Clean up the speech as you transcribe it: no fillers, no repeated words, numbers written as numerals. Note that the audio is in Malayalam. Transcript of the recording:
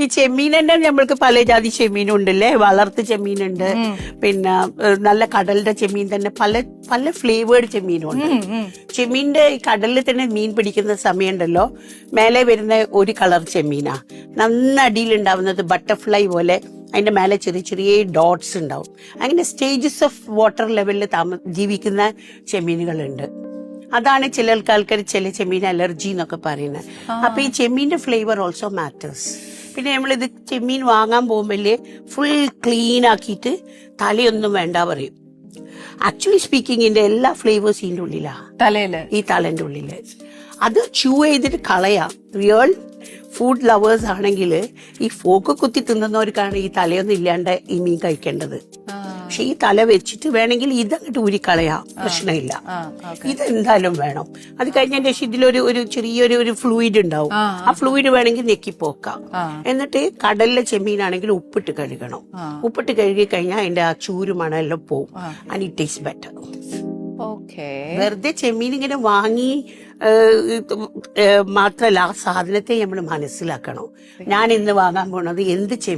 ഈ ചെമ്മീൻ തന്നെ നമ്മൾക്ക് പല ജാതി ചെമ്മീനുണ്ടല്ലേ, വളർത്ത് ചെമ്മീനുണ്ട്, പിന്നെ നല്ല കടലിന്റെ ചെമ്മീൻ തന്നെ പല പല ഫ്ലേവേർഡ് ചെമ്മീനുണ്ട്. ചെമ്മീന്റെ ഈ കടലിൽ തന്നെ മീൻ പിടിക്കുന്ന സമയമുണ്ടല്ലോ, മേലെ വരുന്ന ഒരു കളർ ചെമ്മീനാ, നന്നടിയിലുണ്ടാവുന്നത് ബട്ടർഫ്ലൈ പോലെ അതിന്റെ മേലെ ചെറിയ ചെറിയ ഡോട്ട്സ് ഉണ്ടാവും. അങ്ങനെ സ്റ്റേജസ് ഓഫ് വാട്ടർ ലെവലിൽ ജീവിക്കുന്ന ചെമ്മീനുകളുണ്ട്. അതാണ് ചില ആൾക്കാർ ചില ചെമ്മീൻ അലർജി എന്നൊക്കെ പറയുന്നത്. അപ്പൊ ഈ ചെമ്മീന്റെ ഫ്ലേവർ ഓൾസോ മാറ്റേഴ്സ്. പിന്നെ നമ്മളിത് ചെമ്മീൻ വാങ്ങാൻ പോകുമ്പോഴേ ഫുൾ ക്ലീൻ ആക്കിയിട്ട് തലയൊന്നും വേണ്ട പറയും. ആക്ച്വലി സ്പീക്കിംഗ് ഇതിന്റെ എല്ലാ ഫ്ലേവേഴ്സ് ഇതിന്റെ ഉള്ളിലാ, തലയില്, ഈ തലന്റെ ഉള്ളില്. അത് ചൂ ചെയ്തിട്ട് കളയാം. റിയൽ ഫുഡ് ലവേഴ്സ് ആണെങ്കിൽ ഈ ഫോക്ക് കുത്തി തിന്നുന്നവർക്കാണ് ഈ തലയൊന്നും ഇല്ലാണ്ട് ഈ മീൻ കഴിക്കേണ്ടത്. പക്ഷെ ഈ തല വെച്ചിട്ട് വേണമെങ്കിൽ ഇതങ്ങോട്ട് ഊരിക്കളയാം, പ്രശ്നമില്ല. ഇതെന്തായാലും വേണം. അത് കഴിഞ്ഞതിന്റെ ശേഷം ഇതിലൊരു ചെറിയൊരു ഫ്ലൂയിഡ് ഉണ്ടാവും. ആ ഫ്ലൂയിഡ് വേണമെങ്കിൽ ഞെക്കിപ്പോക്കാം. എന്നിട്ട് കടലിലെ ചെമ്മീനാണെങ്കിൽ ഉപ്പിട്ട് കഴുകണം. ഉപ്പിട്ട് കഴുകി കഴിഞ്ഞാൽ അതിന്റെ ആ ചൂര് മണമെല്ലാം പോവും. And it taste better. വെറുതെ ചെമ്മീൻ ഇങ്ങനെ വാങ്ങി മാത്രല്ല, ആ സാധനത്തെ നമ്മൾ മനസ്സിലാക്കണം. ഞാൻ ഇന്ന് വാങ്ങാൻ പോണത് എന്ത് ചെമ്മീൻ